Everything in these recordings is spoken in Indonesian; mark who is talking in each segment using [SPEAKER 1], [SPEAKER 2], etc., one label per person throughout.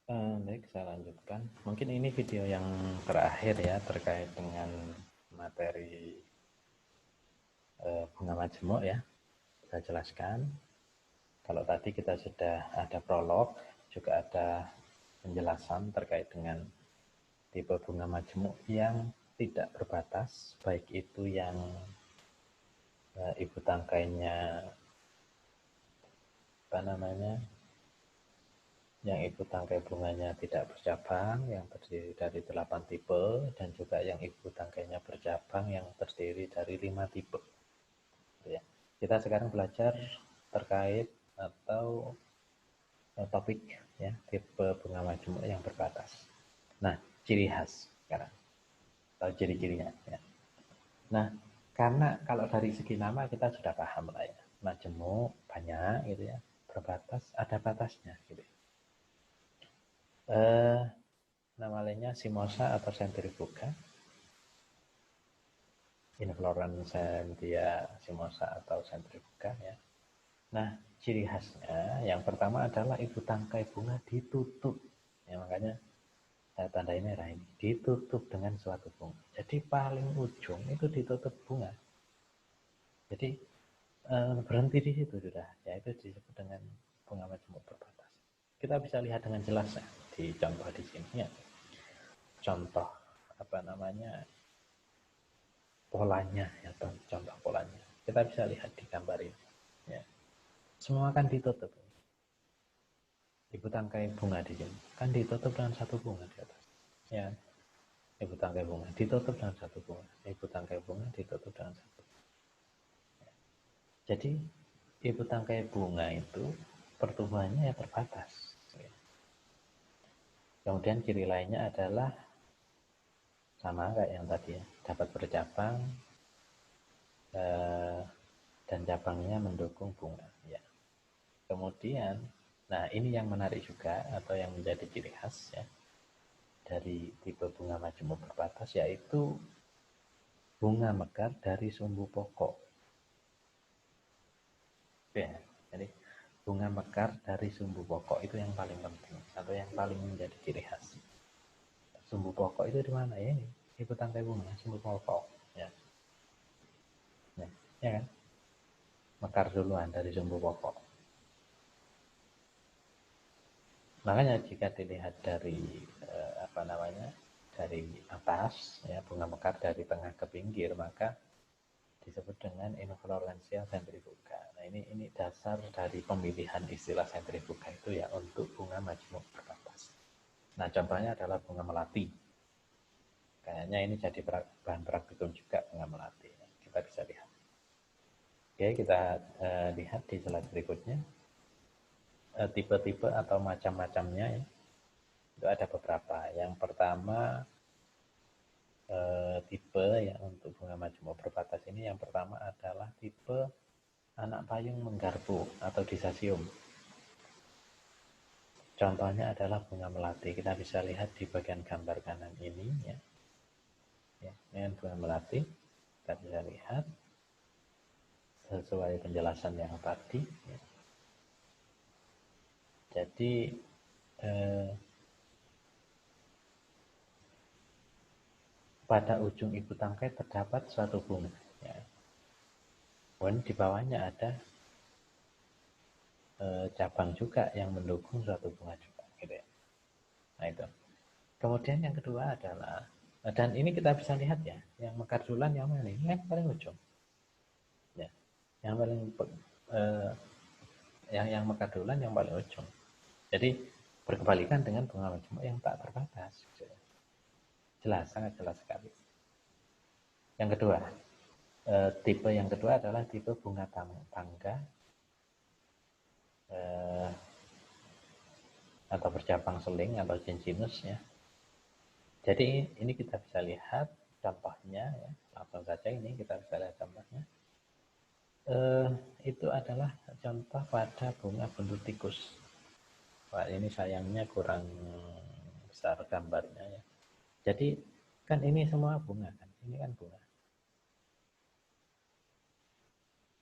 [SPEAKER 1] Baik, saya lanjutkan. Mungkin ini video yang terakhir ya terkait dengan materi bunga majemuk ya. Saya jelaskan. Kalau tadi kita sudah ada prolog, juga ada penjelasan terkait dengan tipe bunga majemuk yang tidak berbatas, baik itu yang ibu tangkainya apa namanya, yang ibu tangkai bunganya tidak bercabang yang terdiri dari 8 tipe, dan juga yang ibu tangkainya bercabang yang terdiri dari 5 tipe ya. Kita sekarang belajar terkait atau topik ya, tipe bunga majemuk yang berbatas. Nah, ciri khas sekarang atau ciri-cirinya ya. Nah, karena kalau dari segi nama kita sudah paham lah ya, majemuk banyak gitu ya, berbatas ada batasnya gitu. Nama lainnya simosa atau centrifuga, inflorescentia simosa atau centrifuga ya. Nah, ciri khasnya yang pertama adalah ibu tangkai bunga ditutup ya, makanya saya tandai merah ini, ditutup dengan suatu bunga. Jadi paling ujung itu ditutup bunga. Jadi berhenti di situ sudah, ya itu disebut dengan bunga majemuk berbatas. Kita bisa lihat dengan jelas ya, di contoh di sini ya. Contoh apa namanya, polanya ya, contoh polanya kita bisa lihat di gambar ini ya. Semua kan ditutup, ibu tangkai bunga di sini kan ditutup dengan satu bunga di atas ya. Ibu tangkai bunga ditutup dengan satu bunga, ibu tangkai bunga ditutup dengan satu. Jadi ibu tangkai bunga itu pertumbuhannya ya terbatas ya. Kemudian ciri lainnya adalah sama kayak yang tadi ya, dapat bercabang dan cabangnya mendukung bunga ya. Kemudian, nah ini yang menarik juga atau yang menjadi ciri khas ya dari tipe bunga majemuk berbatas, yaitu bunga mekar dari sumbu pokok. Ya, jadi bunga mekar dari sumbu pokok itu yang paling penting atau yang paling menjadi ciri khas. Sumbu pokok itu di mana ya? Ini ibu tangkai bunga, sumbu pokok ya. Ya, ya kan? Mekar duluan dari sumbu pokok. Makanya jika dilihat dari apa namanya, dari atas ya, bunga mekar dari tengah ke pinggir, maka disebut dengan inflorescentia centrifuga. Nah, ini dasar dari pemilihan istilah centrifuga itu ya untuk bunga majemuk berbatas. Nah, contohnya adalah bunga melati. Kayaknya ini jadi bahan praktikum juga, bunga melati. Kita bisa lihat. Oke, kita lihat di slide berikutnya. Tipe-tipe atau macam-macamnya ya. Itu ada beberapa. Yang pertama, tipe ya untuk bunga majemuk berbatas ini, yang pertama adalah tipe anak payung menggarpu atau disasium. Contohnya adalah bunga melati. Kita bisa lihat di bagian gambar kanan ini ya. Ya, ini bunga melati. Kita bisa lihat sesuai penjelasan yang tadi ya. Jadi pada ujung ibu tangkai terdapat suatu bunga ya. Dan di bawahnya ada cabang juga yang mendukung suatu bunga juga gitu ya. Nah itu. Kemudian yang kedua adalah, dan ini kita bisa lihat ya, yang mekar duluan yang mana ini kan paling ujung ya, yang paling yang mekar duluan yang paling ujung. Jadi berkebalikan dengan bunga majemuk yang tak terbatas gitu ya. Jelas, sangat jelas sekali. Yang kedua, tipe yang kedua adalah tipe bunga tangga atau bercabang seling atau cincinus ya. Jadi ini kita bisa lihat contohnya ya, langsung saja ini kita bisa lihat contohnya. Itu adalah contoh pada bunga buntut tikus. Wah, ini sayangnya kurang besar gambarnya ya. Jadi kan ini semua bunga kan, ini kan bunga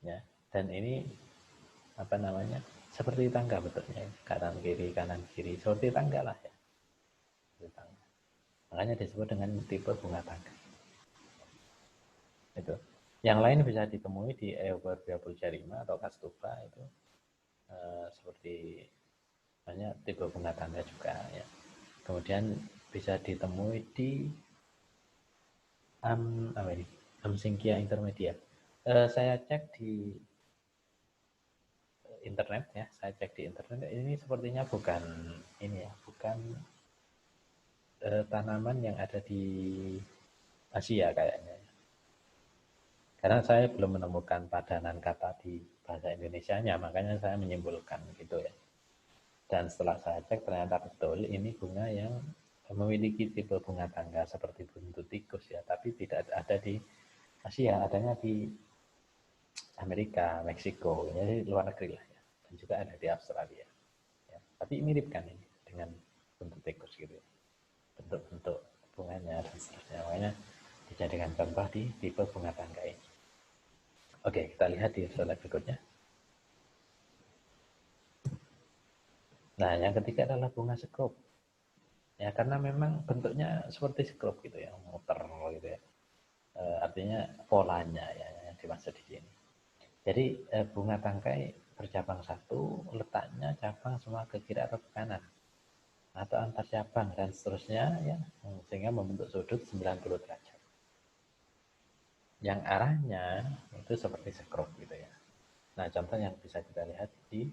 [SPEAKER 1] ya, dan ini apa namanya, seperti tangga bentuknya, kanan kiri seperti tangga lah ya. Makanya disebut dengan tipe bunga tangkai. Itu. Yang lain bisa ditemui di Euphorbia pulcherrima atau Kastuba itu seperti banyak tipe bunga tangkai juga ya. Kemudian bisa ditemui di apa ini? Amsinkia intermedia. Saya cek di internet ya, saya cek di internet ini sepertinya bukan ini ya, bukan tanaman yang ada di Asia kayaknya. Karena saya belum menemukan padanan kata di bahasa Indonesianya, makanya saya menyimpulkan gitu ya. Dan setelah saya cek ternyata betul ini bunga yang memiliki tipe bunga tangga seperti buntut tikus ya, tapi tidak ada di Asia, adanya di Amerika, Meksiko, jadi luar negeri lah ya. Dan juga ada di Australia. Ya. Tapi mirip kan ini dengan buntut tikus gitu ya. Bentuk-bentuk bunganya dan seterusnya. Makanya dijadikan contoh di tipe bunga tangga ini. Oke, kita lihat di slide berikutnya. Nah, yang ketiga adalah bunga sekrup. Ya, karena memang bentuknya seperti sekrup gitu ya, muter gitu ya. Artinya polanya ya yang dimaksud di sini. Jadi bunga tangkai bercabang satu, letaknya cabang semua ke kiri atau ke kanan atau antar cabang dan seterusnya ya, sehingga membentuk sudut 90 derajat. Yang arahnya itu seperti sekrup gitu ya. Nah, contoh yang bisa kita lihat di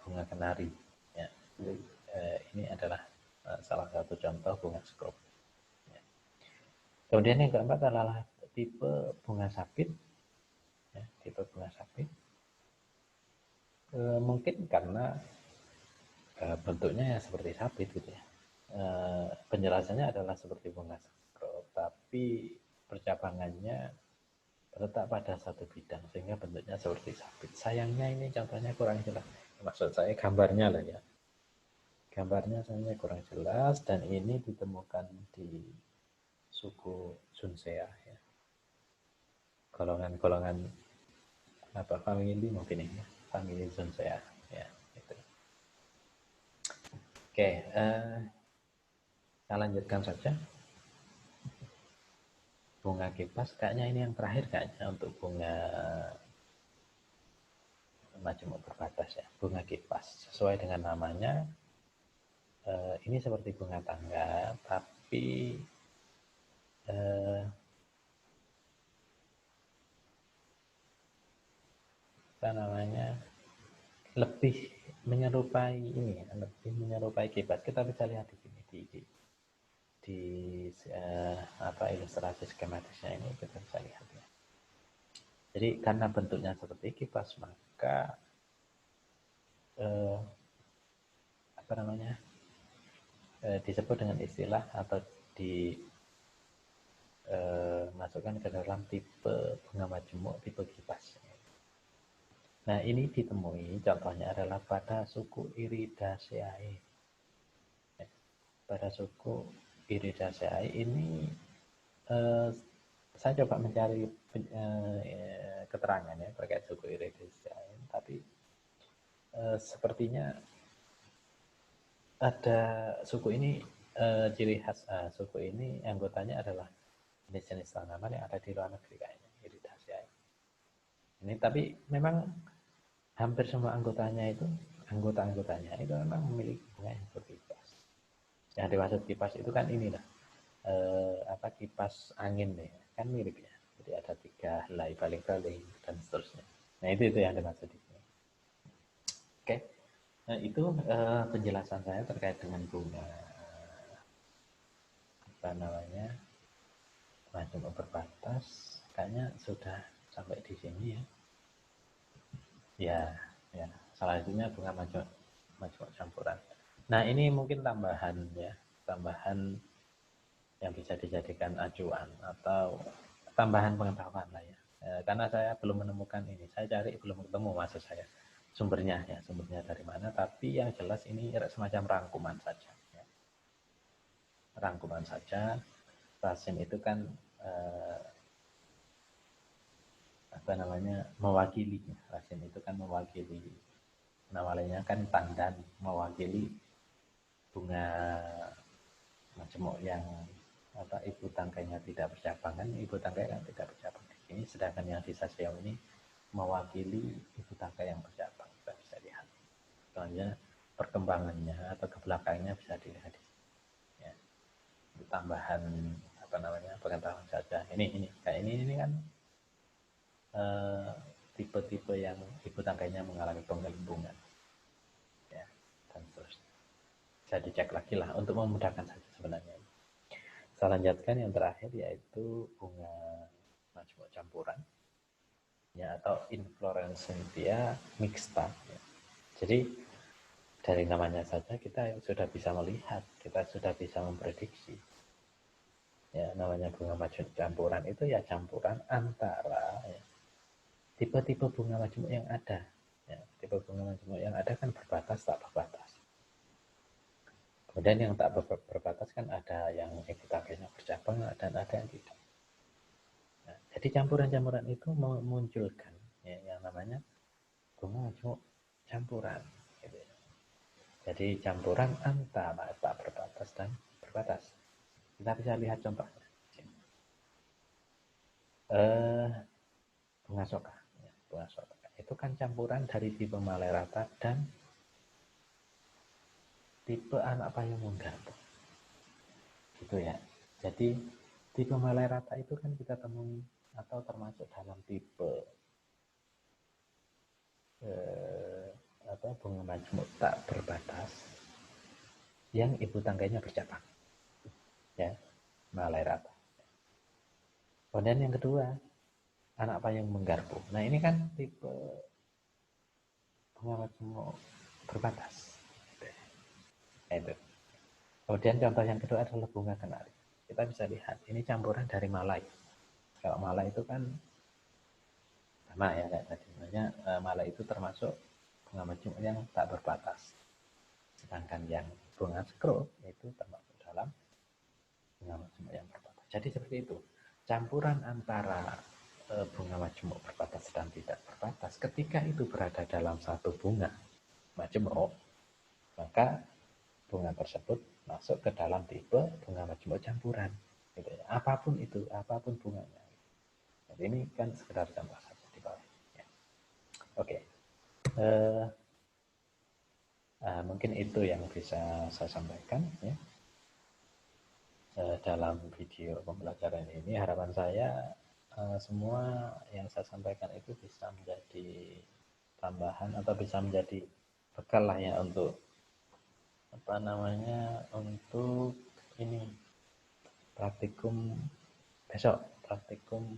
[SPEAKER 1] bunga kenari ya. Ini adalah salah satu contoh bunga sekrup ya. Kemudian yang keempat adalah tipe bunga sabit ya, tipe bunga sabit mungkin karena bentuknya ya seperti sabit gitu ya. Penjelasannya adalah seperti bunga sekrup, tapi percabangannya terletak pada satu bidang sehingga bentuknya seperti sabit. Sayangnya ini contohnya kurang jelas. Maksud saya gambarnya lah ya. Gambarnya saya kurang jelas dan ini ditemukan di suku Sunsea ya. Golongan-golongan apa famili mungkin ini, famili Sunsea ya. Itu. Oke, kita lanjutkan saja. Bunga kipas kayaknya ini yang terakhir kayaknya untuk bunga majemuk berbatas ya. Bunga kipas sesuai dengan namanya ini seperti bunga tangga tapi apa namanya lebih menyerupai ini ya, lebih menyerupai kipas. Kita bisa lihat di sini di apa ilustrasi skematisnya ini kita bisa lihat ya. Jadi karena bentuknya seperti kipas maka apa namanya disebut dengan istilah atau dimasukkan ke dalam tipe bunga majemuk tipe kipas. Nah ini ditemui contohnya adalah pada suku Iridaceae. Pada suku Iridaceae ini saya coba mencari keterangan ya terkait suku Iridaceae, tapi sepertinya ada suku ini ciri khas suku ini anggotanya adalah jenis-jenis tanaman yang ada di luar negeri kayaknya Iridaceae. Ini tapi memang hampir semua anggotanya itu memang memiliki bunga yang seperti kipas. Yang dimaksud kipas itu kan inilah apa kipas angin nih kan mirip ya. Jadi ada 3 helai baling-baling dan seterusnya. Nah itu yang dimaksud di sini. Oke, nah itu penjelasan saya terkait dengan bunga apa namanya majemuk berbatas. Kayaknya sudah sampai di sini ya. Ya, salah satunya bunga majemuk campuran. Nah ini mungkin tambahan ya, tambahan yang bisa dijadikan acuan atau tambahan pengetahuan lah ya. Karena saya belum menemukan ini, saya cari belum ketemu maksud saya sumbernya ya, sumbernya dari mana. Tapi yang jelas ini semacam rangkuman saja. Ya. Rangkuman saja. Rasim itu kan apa namanya mewakili. Rasim itu kan mewakili. Nama lainnya kan pandan mewakili bunga majemuk yang ibu tangkainya tidak bercabang, kan ibu tangkai kan tidak bercabang di sini, sedangkan yang sisa siam ini mewakili ibu tangkai yang bercabang. Kita bisa lihat soalnya perkembangannya atau kebelakangnya bisa dilihat di sini ya. Tambahan pengetahuan saja. Ini kayak ini kan tipe-tipe yang ibu tangkainya mengalami penggelembungan ya, dan terus bisa dicek lagi lah untuk memudahkan saja sebenarnya. Saya lanjutkan yang terakhir yaitu bunga majemuk campuran ya, atau inflorescentia mixta ya. Jadi dari namanya saja kita sudah bisa melihat, kita sudah bisa memprediksi ya, namanya bunga majemuk campuran itu ya campuran antara ya, tipe-tipe bunga majemuk yang ada ya. Tipe bunga majemuk yang ada kan berbatas tak berbatas, kemudian yang tak berbatas kan ada yang ibu tangkainya bercabang dan ada yang tidak. Nah, jadi campuran-campuran itu memunculkan ya, yang namanya bunga majemuk campuran gitu ya. Jadi campuran antara tak berbatas dan berbatas. Kita bisa lihat contohnya. Bunga soka. Ya, bunga soka. Itu kan campuran dari tipe malerata dan tipe anak payung menggarpu. Gitu ya. Jadi tipe malerata itu kan kita temui atau termasuk dalam tipe bunga majemuk tak berbatas yang ibu tangkainya bercabang. Ya, malerata. Kemudian yang kedua, anak payung menggarpu. Nah, ini kan tipe bunga majemuk berbatas. Itu. Kemudian contoh yang kedua adalah bunga kenari. Kita bisa lihat, ini campuran dari malai. Kalau malai itu kan sama ya kayak tadi. Sebenarnya malai itu termasuk bunga majemuk yang tak berbatas. Sedangkan yang bunga sekro itu termasuk dalam bunga majemuk yang berbatas. Jadi seperti itu. Campuran antara bunga majemuk berbatas dan tidak berbatas, ketika itu berada dalam satu bunga majemuk, maka bunga tersebut masuk ke dalam tipe bunga majemuk campuran gitu ya. Apapun itu, apapun bunganya. Jadi ini kan sekedar contoh saja di bawah ya. Oke. Mungkin itu yang bisa saya sampaikan ya. Dalam video pembelajaran ini harapan saya semua yang saya sampaikan itu bisa menjadi tambahan atau bisa menjadi bekal lah ya untuk untuk ini praktikum besok, praktikum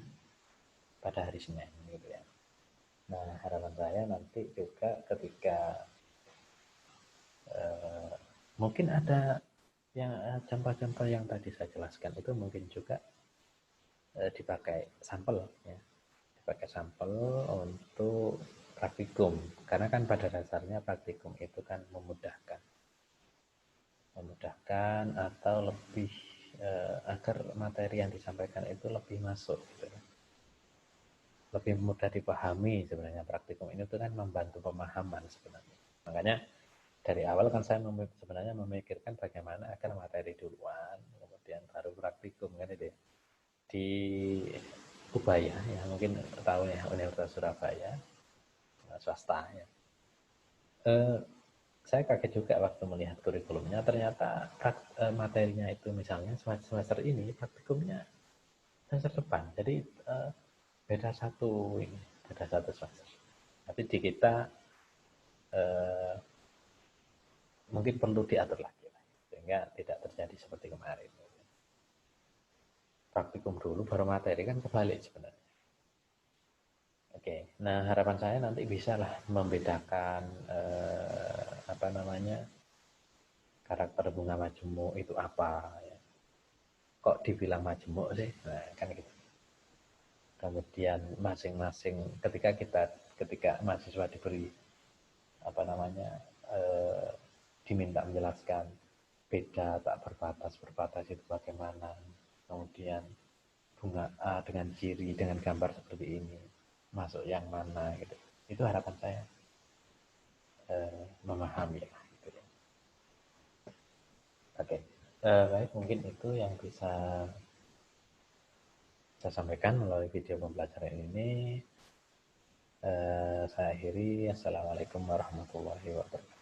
[SPEAKER 1] pada hari Senin gitu ya. Nah, harapan saya nanti juga ketika mungkin ada yang contoh-contoh yang tadi saya jelaskan itu mungkin juga dipakai sampel ya, dipakai sampel untuk praktikum, karena kan pada dasarnya praktikum itu kan memudahkan atau lebih agar materi yang disampaikan itu lebih masuk gitu. Lebih mudah dipahami sebenarnya. Praktikum ini tuh kan membantu pemahaman sebenarnya. Makanya dari awal kan saya sebenarnya memikirkan bagaimana agar materi duluan, kemudian baru praktikum kan itu ya. Di Ubaya ya, mungkin tahu ya, Universitas Surabaya swasta ya. Saya kaget juga waktu melihat kurikulumnya, ternyata materinya itu misalnya semester ini praktikumnya semester depan. Jadi beda satu semester. Tapi di kita mungkin perlu diatur lagi sehingga tidak terjadi seperti kemarin. Praktikum dulu baru materi, kan kebalik sebenarnya. Oke, nah harapan saya nanti bisa lah membedakan karakter bunga majemuk itu apa ya. Kok dibilang majemuk sih? Nah, kan gitu. Kemudian masing-masing ketika mahasiswa diberi diminta menjelaskan beda tak berbatas itu bagaimana, kemudian bunga A dengan ciri dengan gambar seperti ini masuk yang mana gitu, itu harapan saya memahami lah gitu ya. Oke. Baik, mungkin itu yang bisa saya sampaikan melalui video pembelajaran ini. Saya akhiri. Assalamualaikum warahmatullahi wabarakatuh.